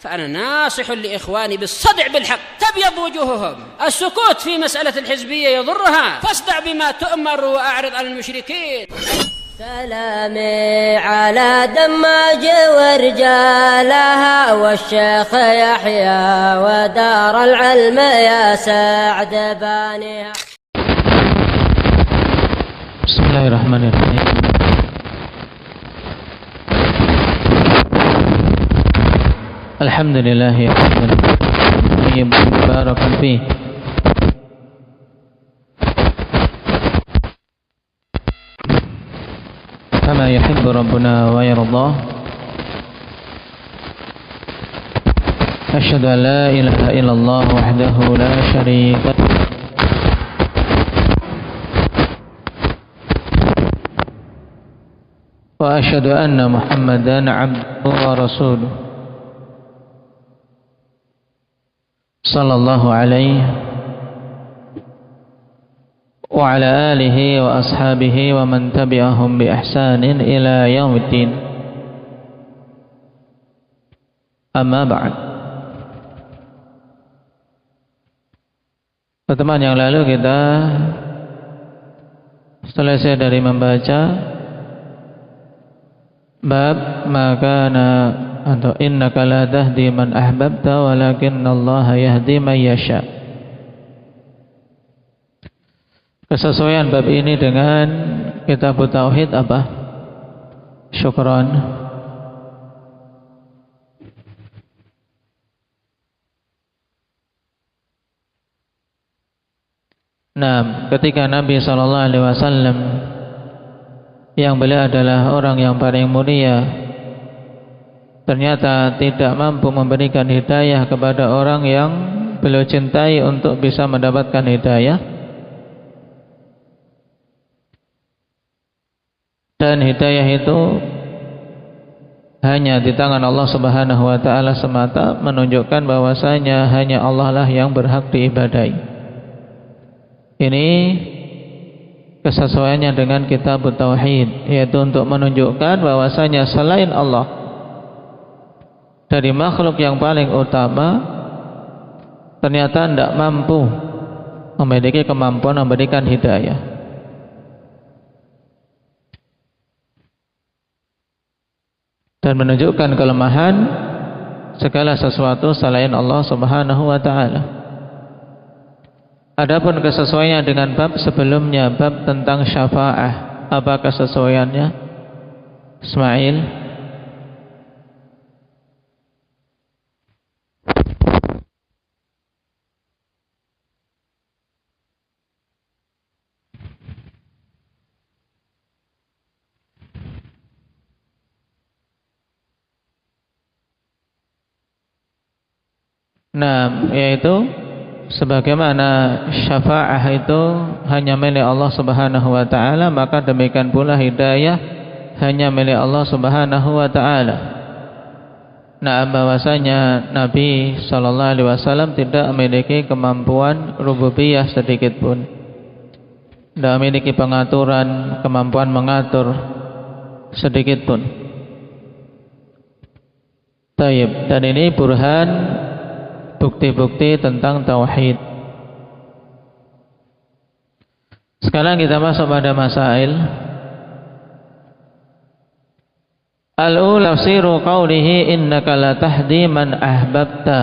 فأنا ناصح لإخواني بالصدع بالحق تبيض وجوههم. السكوت في مسألة الحزبية يضرها، فاصدع بما تؤمر وأعرض عن المشركين. سلامي على دماج ورجالها والشيخ يحيى ودار العلم يا سعد بانيها. بسم الله الرحمن الرحيم. الحمد لله حمدا طيبا مباركا فيه كما يحب ربنا ويرضاه. أشهد أن لا إله إلا الله وحده لا شريك له وأشهد أن محمدا عبده ورسوله صلى الله عليه وعلى آله وأصحابه ومن تبعهم بإحسان إلى يوم الدين. أما بعد. Pertemuan yang lalu kita selesai dari membaca bab makana atau innaka la tahdi man ahbabta walakinnallaha yahdi man yasha. Kesesuaian bab ini dengan kitab tauhid apa? Syukran. Nah, ketika Nabi SAW yang beliau adalah orang yang paling mulia ternyata tidak mampu memberikan hidayah kepada orang yang beliau cintai untuk bisa mendapatkan hidayah, dan hidayah itu hanya di tangan Allah Subhanahu wa taala semata, menunjukkan bahwasanya hanya Allah lah yang berhak diibadahi. Ini kesesuaiannya dengan kitab tauhid, yaitu untuk menunjukkan bahwasanya selain Allah dari makhluk yang paling utama ternyata tidak mampu memiliki kemampuan memberikan hidayah. Dan menunjukkan kelemahan segala sesuatu selain Allah Subhanahu wa taala. Adapun kesesuaiannya dengan bab sebelumnya, bab tentang syafa'ah, apa kesesuaiannya? Ismail. Nah, yaitu sebagaimana syafa'ah itu hanya milik Allah Subhanahu wa taala, maka demikian pula hidayah hanya milik Allah Subhanahu wa taala. Nah, bahwasanya Nabi sallallahu alaihi wasallam tidak memiliki kemampuan rububiyah sedikit pun. Tidak memiliki pengaturan, kemampuan mengatur sedikit pun. Taib, dan ini burhan bukti-bukti tentang tauhid. Sekarang kita masuk pada masail. Al-ula tafsiru qawlihi innaka la tahdi man ahbabta.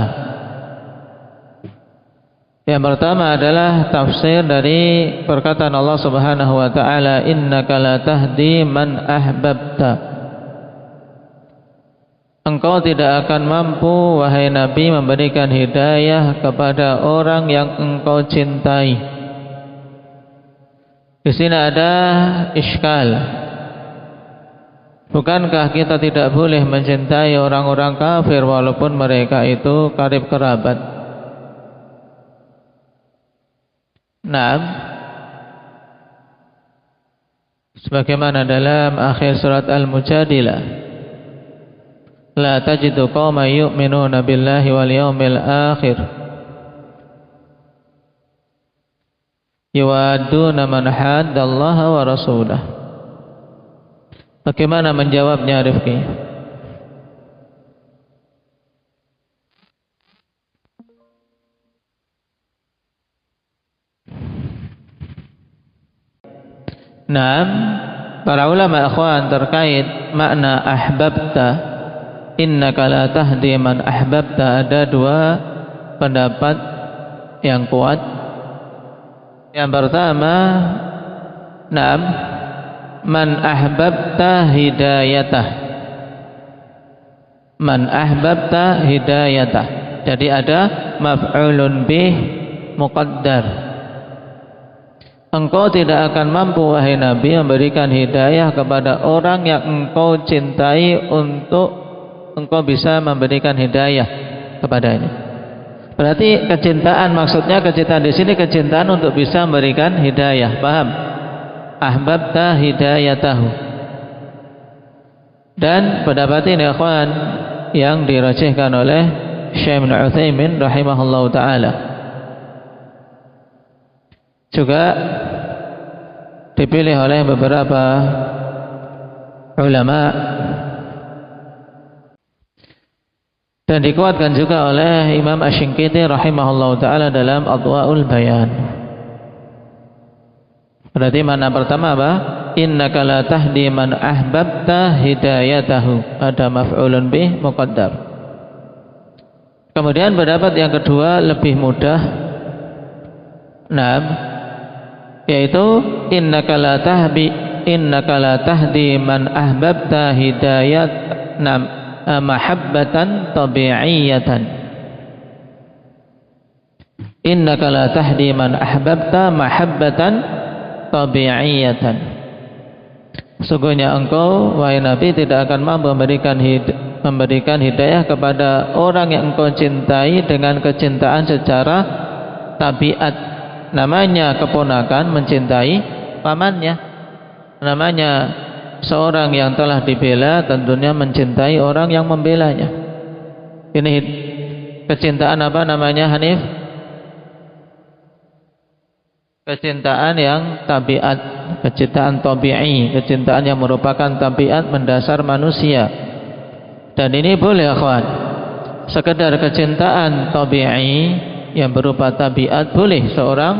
Yang pertama adalah tafsir dari perkataan Allah Subhanahu wa taala, innaka la tahdi man ahbabta. Engkau tidak akan mampu, wahai Nabi, memberikan hidayah kepada orang yang engkau cintai. Di sini ada iskal. Bukankah kita tidak boleh mencintai orang-orang kafir walaupun mereka itu karib kerabat? Naam. Sebagaimana dalam akhir surat Al-Mujadilah, la tajidu qauman yu'minuna billahi wal yawmil akhir yuwadduna man haddallaha wa rasulah. Bagaimana menjawabnya, Rifki? Naam, para ulama ikhwan terkait makna ahbabta, innaka la tahdi man ahbabta, ada dua pendapat yang kuat. Yang pertama, naam, man ahbabta hidayatah, man ahbabta hidayatah. Jadi ada maf'ulun bih muqaddar. Engkau tidak akan mampu wahai Nabi memberikan hidayah kepada orang yang engkau cintai untuk engkau bisa memberikan hidayah kepadanya. Berarti kecintaan, maksudnya kecintaan di sini kecintaan untuk bisa memberikan hidayah. Paham? Ahbabta hidayatahu. Dan pendapat ini ikhwan yang dirajihkan oleh Syekh Ibnu Utsaimin rahimahullahu taala. Juga dipilih oleh beberapa ulama dan dikuatkan juga oleh Imam Asy-Syanqiti rahimahullahu taala dalam Adwaul Bayan. Berarti mana pertama apa? Innaka la tahdi man ahbabta hidayatahu, ada maf'ulun bih muqaddar. Kemudian pendapat yang kedua lebih mudah, naam, yaitu innaka la tahdi man ahbabta hidayat nam mahabbatan tabi'iyatan. Innaka la tahdi man ahbabta mahabbatan tabi'iyatan. Sungguhnya engkau wahai Nabi tidak akan mampu memberikan hidayah kepada orang yang engkau cintai dengan kecintaan secara tabiat. Namanya keponakan mencintai pamannya. Namanya seorang yang telah dibela tentunya mencintai orang yang membelanya. Ini kecintaan apa namanya, Hanif? Kecintaan yang tabiat, kecintaan tabi'i, kecintaan yang merupakan tabiat mendasar manusia. Dan ini boleh akhwan, sekedar kecintaan tabi'i yang berupa tabiat, boleh seorang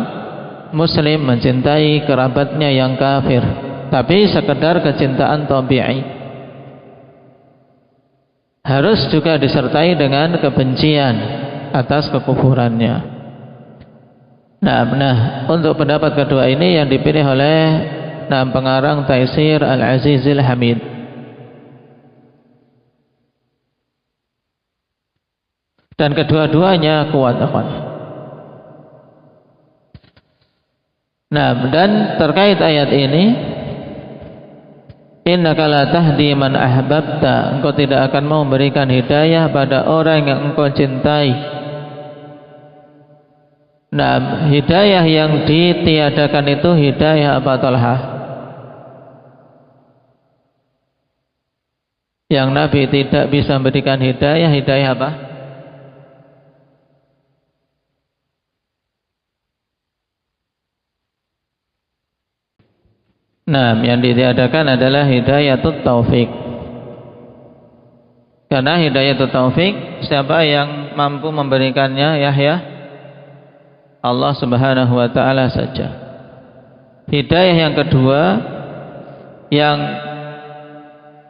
muslim mencintai kerabatnya yang kafir, tapi sekedar kecintaan tabi'i. Harus juga disertai dengan kebencian atas kekufurannya. Nah, untuk pendapat kedua ini yang dipilih oleh pengarang Taisir Al-Azizil Hamid. Dan kedua-duanya kuat, akhwan. Nah, dan terkait ayat ini, innaka la tahdi man ahbabta, engkau tidak akan mau memberikan hidayah pada orang yang engkau cintai. Nah, hidayah yang ditiadakan itu hidayah apa, Talha? Yang Nabi tidak bisa memberikan hidayah, hidayah apa? Nah, yang ditiadakan adalah hidayatut taufik. Karena hidayatut taufik, siapa yang mampu memberikannya? Yahya, Allah Subhanahu wa taala saja. Hidayah yang kedua yang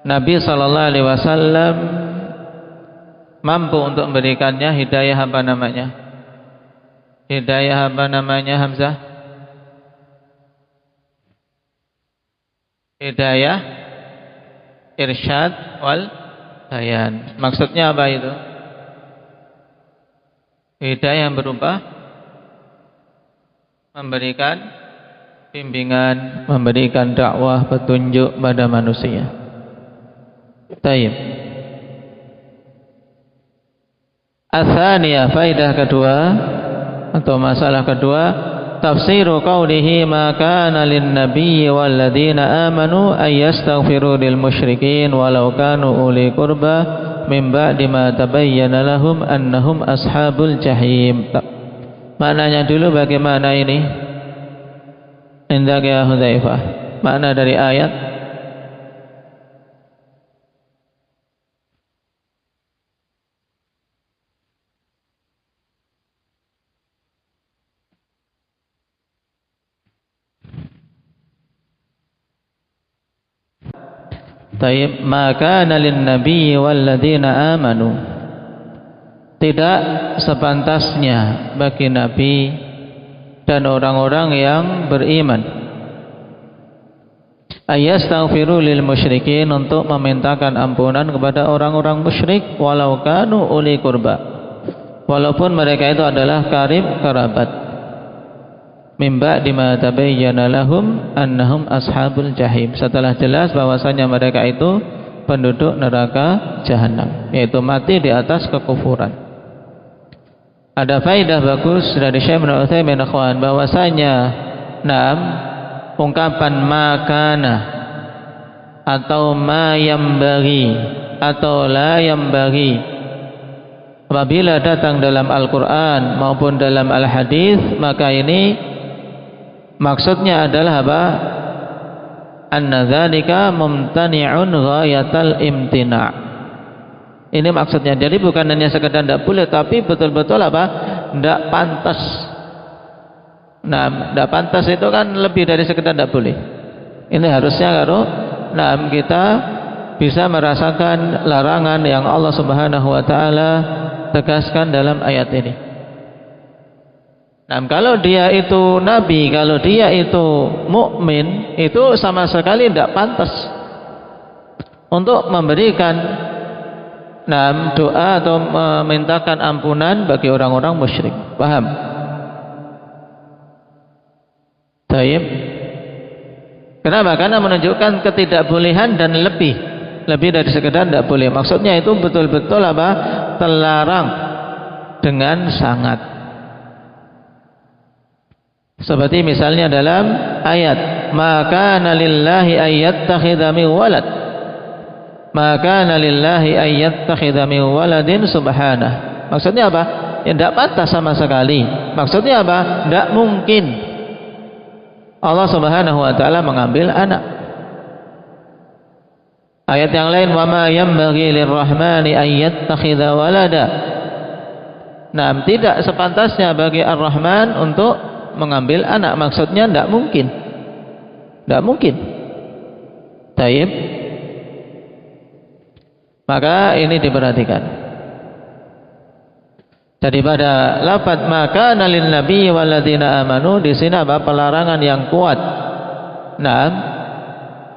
Nabi sallallahu alaihi wasallam mampu untuk memberikannya, hidayah apa namanya? Hidayah apa namanya, Hamzah? Hidayah irsyad wal bayan. Maksudnya apa itu? Hidayah yang berupa memberikan bimbingan, memberikan dakwah, petunjuk pada manusia. Taib. Ats-tsaniyah, faedah kedua atau masalah kedua, tafsiru qawlihi ma kana lin nabiyyi wal ladzina amanu ay yastaghfiru lil musyrikin walau kanu uli qurba min ba'di ma tabayyana lahum annahum ashabul jahim. Maknanya dulu bagaimana ini? Indak ya Hudzaifah. Makna dari ayat Taib, maka nalin nabi walladzina amanu, tidak sepantasnya bagi nabi dan orang-orang yang beriman ayastaghfiru lil musyrikin, untuk memintakan ampunan kepada orang-orang musyrik, walau kanu uli qurba, walaupun mereka itu adalah karib kerabat, mimba dima tabayyana lahum annahum ashabul jahim, setelah jelas bahwasanya mereka itu penduduk neraka jahanam, yaitu mati di atas kekufuran. Ada faedah bagus dari Syekh Ibnu Utsaimin bahwasanya ungkapan makana atau ma yambaghi atau la yambaghi apabila datang dalam Al-Qur'an maupun dalam Al-Hadis, maka ini maksudnya adalah apa? Anna dzalika mumtani'un ghayatal imtina'. Ini maksudnya. Jadi bukan hanya sekedar tidak boleh, tapi betul-betul apa? Tidak pantas. Nah, tidak pantas itu kan lebih dari sekedar tidak boleh. Ini harusnya kalau kita bisa merasakan larangan yang Allah Subhanahu wa taala tegaskan dalam ayat ini. Nah, kalau dia itu nabi, kalau dia itu mukmin, itu sama sekali tidak pantas untuk memberikan doa atau memintakan ampunan bagi orang-orang musyrik. Paham? Baik. Kenapa? Karena menunjukkan ketidakbolehan dan lebih dari sekedar tidak boleh. Maksudnya itu betul-betul apa? Terlarang dengan sangat. Seperti misalnya dalam ayat, maka nalillahi ayyattakhidha min walad, maka nalillahi ayyattakhidha min waladin subhanah. Maksudnya apa? Ya tidak pantas sama sekali. Maksudnya apa? Tidak mungkin Allah Subhanahu wa taala mengambil anak. Ayat yang lain, wa ma yanbaghi lirrahmani ayyattakhidha walada. Nah, tidak sepantasnya bagi Ar-Rahman untuk mengambil anak. Maksudnya tidak mungkin. Tidak mungkin. Taib. Maka ini diperhatikan. Jadi pada lafaz maka nalin nabi walladzina amanu, di sini apa? Pelarangan yang kuat. Nah,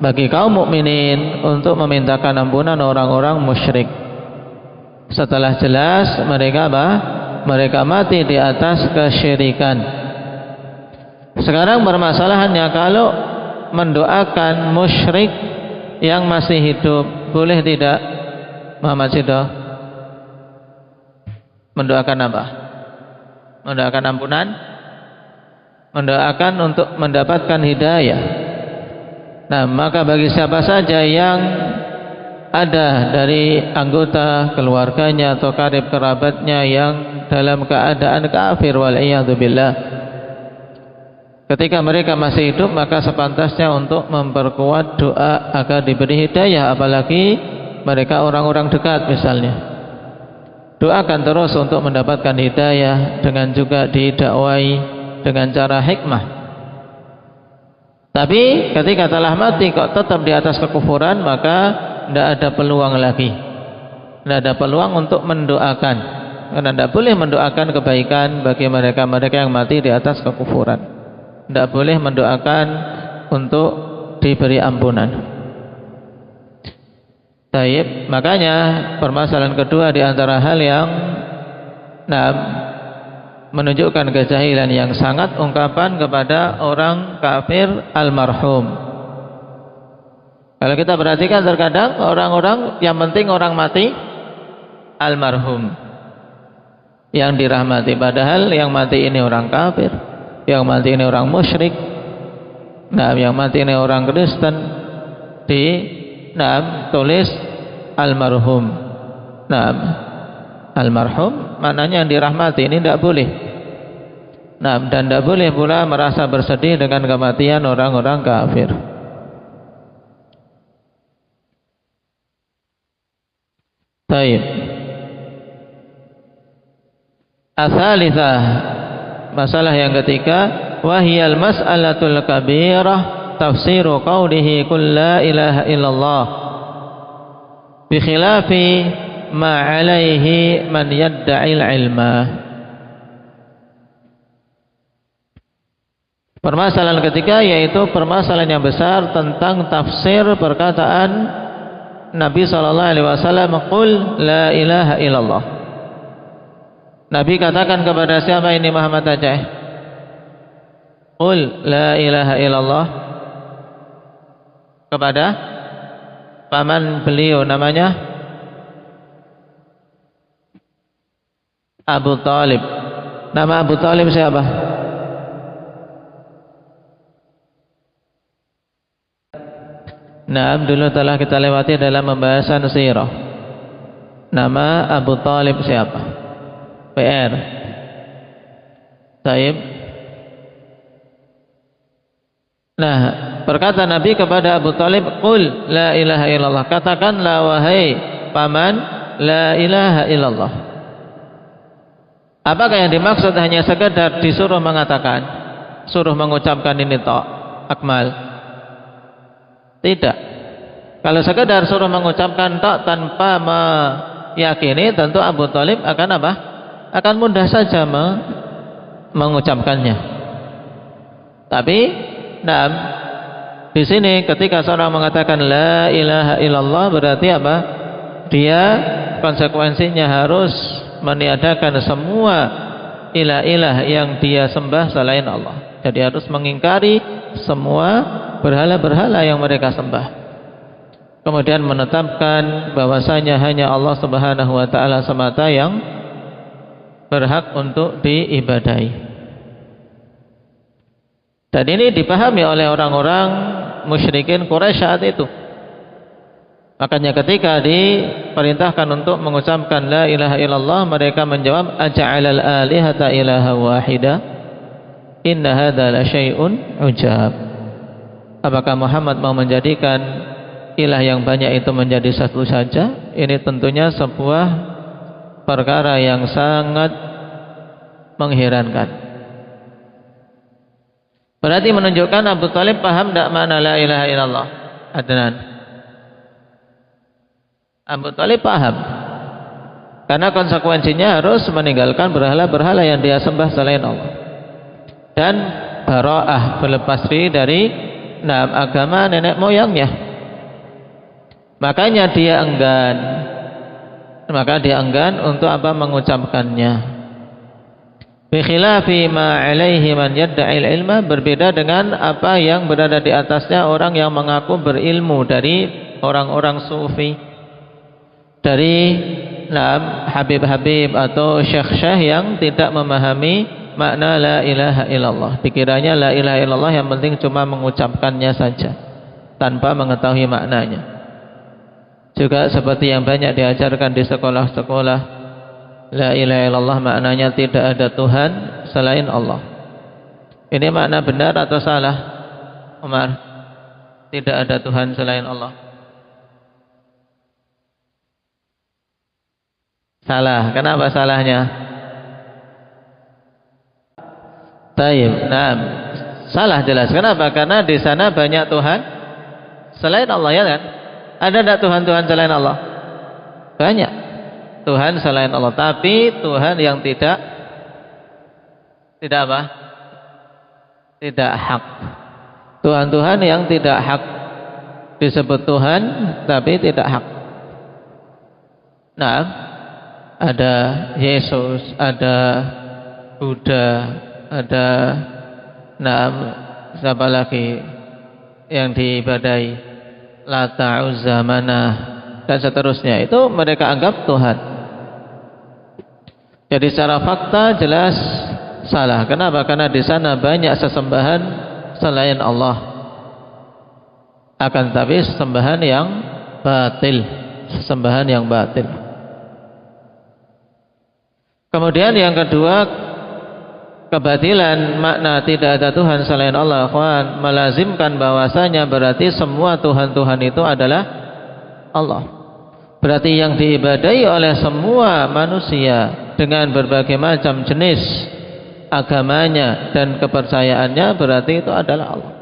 bagi kaum mukminin untuk memintakan ampunan orang-orang musyrik. Setelah jelas mereka apa? Mereka mati di atas kesyirikan. Sekarang permasalahannya, kalau mendoakan musyrik yang masih hidup, boleh tidak, Muhammad Sido? Mendoakan apa? Mendoakan ampunan? Mendoakan untuk mendapatkan hidayah. Nah, maka bagi siapa saja yang ada dari anggota keluarganya atau karib kerabatnya yang dalam keadaan kafir, wal'iyadzubillah, ketika mereka masih hidup, maka sepantasnya untuk memperkuat doa agar diberi hidayah, apalagi mereka orang-orang dekat misalnya. Doakan terus untuk mendapatkan hidayah, dengan juga didakwai dengan cara hikmah. Tapi ketika telah mati kok tetap di atas kekufuran, maka tidak ada peluang lagi. Tidak ada peluang untuk mendoakan, karena tidak boleh mendoakan kebaikan bagi mereka-mereka yang mati di atas kekufuran. Tidak boleh mendoakan untuk diberi ampunan. Baik, makanya permasalahan kedua di antara hal yang menunjukkan kejahilan yang sangat, ungkapan kepada orang kafir almarhum. Kalau kita perhatikan, terkadang orang-orang yang penting orang mati almarhum, yang dirahmati, padahal yang mati ini orang kafir, yang mati ini orang musyrik, yang mati ini orang Kristen. Tulis almarhum. Almarhum maknanya yang dirahmati, ini tidak boleh. Dan tidak boleh pula merasa bersedih dengan kematian orang-orang kafir. Baik. As-salitsah, masalah yang ketiga, wahiyal mas'alatul kabirah tafsiru qaulihi qul la ilaha illallah bi khilafi ma 'alaihi man yadda'il ilma. Permasalahan ketiga yaitu permasalahan yang besar tentang tafsir perkataan Nabi sallallahu alaihi wasallam, qul la ilaha illallah. Nabi katakan kepada siapa ini Muhammad Aceh? Qul la ilaha illallah. Kepada paman beliau namanya Abu Talib. Nama Abu Talib siapa? Nah, dulu telah kita lewati dalam pembahasan sirah. Nama Abu Talib siapa? PR. Taib. Nah, berkata Nabi kepada Abu Talib, qul la ilaha illallah. Katakanlah wahai paman, la ilaha illallah. Apakah yang dimaksud hanya sekedar disuruh mengatakan, suruh mengucapkan ini tok, akmal? Tidak. Kalau sekedar suruh mengucapkan tok tanpa meyakini, tentu Abu Talib akan apa? Akan mudah saja mengucapkannya. Tapi, nah, di sini ketika seorang mengatakan la ilaha illallah berarti apa? Dia konsekuensinya harus meniadakan semua ilah-ilah yang dia sembah selain Allah. Jadi harus mengingkari semua berhala-berhala yang mereka sembah. Kemudian menetapkan bahwasanya hanya Allah Subhanahu wa taala semata yang berhak untuk diibadahi. Dan ini dipahami oleh orang-orang musyrikin Quraisy saat itu. Makanya ketika diperintahkan untuk mengucapkan la ilaha illallah, mereka menjawab aja'alal alihata ilaha wahida inna hadza la syai'un ujab. Apakah Muhammad mau menjadikan ilah yang banyak itu menjadi satu saja? Ini tentunya sebuah perkara yang sangat mengherankan. Berarti menunjukkan Abu Talib paham tak makna la ilaha illallah? Adnan. Abu Talib paham. Karena konsekuensinya harus meninggalkan berhala-berhala yang dia sembah selain Allah. Dan bara'ah, berlepas diri dari agama nenek moyangnya. Makanya dia enggan. Maka dia enggan untuk apa? Mengucapkannya. Bi khilafi ma 'alaihi man yadda'il ilma, berbeda dengan apa yang berada di atasnya orang yang mengaku berilmu dari orang-orang sufi, dari habib-habib atau syekh-syekh yang tidak memahami makna la ilaha illallah. Dikiranya la ilaha illallah yang penting cuma mengucapkannya saja tanpa mengetahui maknanya. Juga seperti yang banyak diajarkan di sekolah-sekolah, la ilaha illallah maknanya tidak ada Tuhan selain Allah. Ini makna benar atau salah, Umar? Tidak ada Tuhan selain Allah. Salah. Kenapa salahnya? Taib. Nah, salah jelas. Kenapa? Karena di sana banyak Tuhan selain Allah, ya kan? Ada tidak Tuhan-Tuhan selain Allah? Banyak Tuhan selain Allah, tapi Tuhan yang tidak apa? Tidak hak. Tuhan-Tuhan yang tidak hak disebut Tuhan, tapi tidak hak. Nah, ada Yesus, ada Buddha, ada siapa lagi yang diibadahi, Lata, Uzza, Manah, dan seterusnya. Itu mereka anggap Tuhan. Jadi secara fakta jelas salah. Kenapa? Karena di sana banyak sesembahan selain Allah. Akan tetapi sesembahan yang batil, sesembahan yang batil. Kemudian yang kedua, kebatilan makna tidak ada Tuhan selain Allah, akhwan, melazimkan bahwasanya berarti semua Tuhan-Tuhan itu adalah Allah. Berarti yang diibadahi oleh semua manusia dengan berbagai macam jenis agamanya dan kepercayaannya, berarti itu adalah Allah.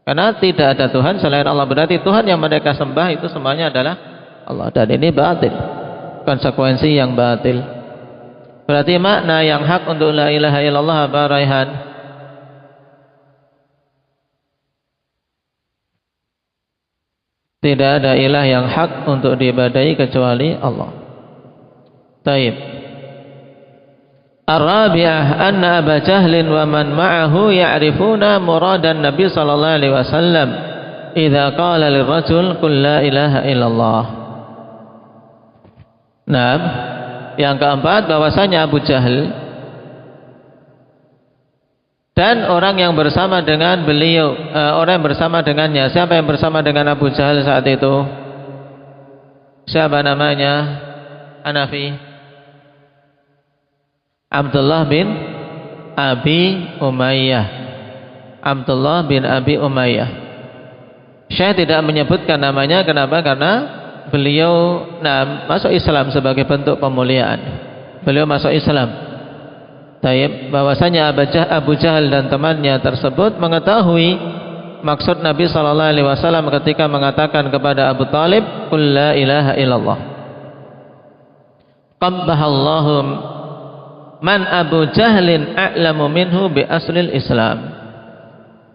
Karena tidak ada Tuhan selain Allah, berarti Tuhan yang mereka sembah itu semuanya adalah Allah, dan ini batil, konsekuensi yang batil. Berarti makna yang hak untuk la ilaha illallah apa, Raihan? Tidak ada ilah yang hak untuk diibadahi kecuali Allah. Taib. Ar-rabi'ah anna Aba Jahlin wa man ma'ahu ya'rifuna muradan Nabi sallallahu alaihi wasallam idza qala lirrajul qul la ilaha illallah. Nah, yang keempat bahwasanya Abu Jahal dan orang yang bersama dengan beliau, orang yang bersama dengannya. Siapa yang bersama dengan Abu Jahal saat itu? Siapa namanya? Hanafi. Abdullah bin Abi Umayyah. Abdullah bin Abi Umayyah. Syekh tidak menyebutkan namanya. Kenapa? Karena beliau masuk Islam sebagai bentuk pemuliaan. Beliau masuk Islam. Taib, bahwasanya Abu Jahal dan temannya tersebut mengetahui maksud Nabi sallallahu alaihi wasallam ketika mengatakan kepada Abu Talib, "Qul la ilaha illallah." Qabbahallahu man Abu Jahlin a'lamu minhu bi aslil Islam.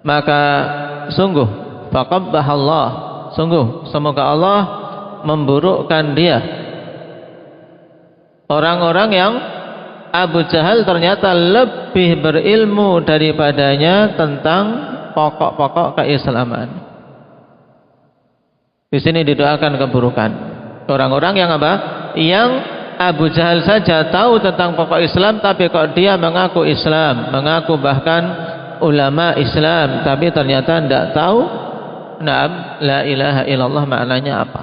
Maka sungguh faqabbahallah, sungguh semoga Allah memburukkan dia, orang-orang yang Abu Jahal ternyata lebih berilmu daripadanya tentang pokok-pokok keislaman. Di sini didoakan keburukan orang-orang yang apa? Yang Abu Jahal saja tahu tentang pokok Islam, tapi kok dia mengaku Islam, mengaku bahkan ulama Islam, tapi ternyata tidak tahu la ilaha illallah maknanya apa.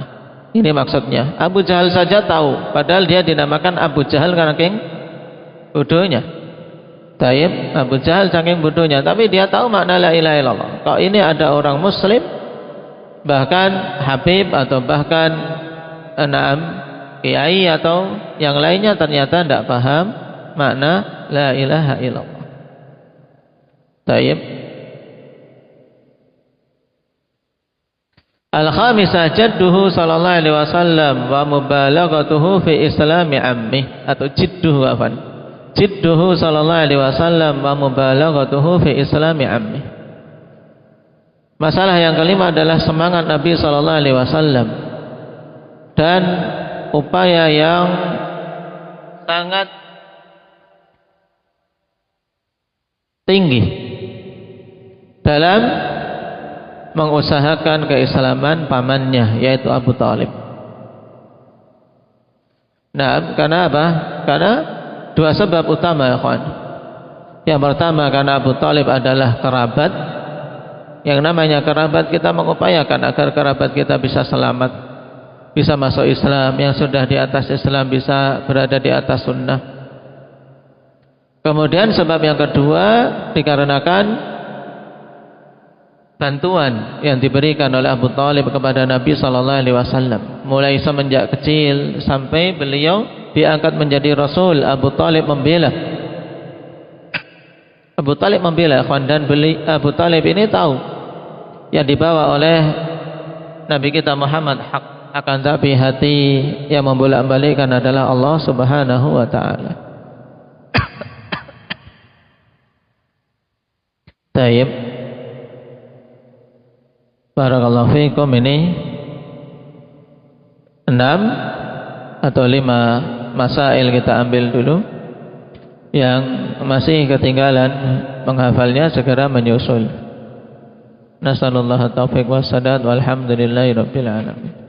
Ini maksudnya. Abu Jahal saja tahu, padahal dia dinamakan Abu Jahal karena bodohnya. Taib, Abu Jahal saking bodohnya, tapi dia tahu makna la ilaha illallah. Kok ini ada orang muslim, bahkan habib atau bahkan kiai atau yang lainnya ternyata tidak paham makna la ilaha illallah. Taib. Al-khamisah jadduhu sallallahu alaihi wasallam wa mubalaghatuhu fi islami ammih, atau jidduhu afan. Jidduhu sallallahu alaihi wasallam wa mubalaghatuhu fi islami ammih. Masalah yang kelima adalah semangat Nabi sallallahu alaihi wasallam dan upaya yang sangat tinggi dalam mengusahakan keislaman pamannya, yaitu Abu Talib. Nah, karena apa? Karena dua sebab utama, ya kawan. Yang pertama, karena Abu Talib adalah kerabat. Yang namanya kerabat, kita mengupayakan agar kerabat kita bisa selamat, bisa masuk Islam. Yang sudah di atas Islam bisa berada di atas sunnah. Kemudian sebab yang kedua, dikarenakan bantuan yang diberikan oleh Abu Talib kepada Nabi sallallahu alaihi wasallam mulai semenjak kecil sampai beliau diangkat menjadi Rasul. Abu Talib membela, dan Abu Talib ini tahu yang dibawa oleh Nabi kita Muhammad hak, akan tapi hati yang membolak-balikkan adalah Allah Subhanahu wa taala. Taib. Barakallahu fiikum. Ini 6 atau 5 masail kita ambil dulu. Yang masih ketinggalan menghafalnya segera menyusul. Nasallallahu taufiq wassadad walhamdulillahi rabbil alamin.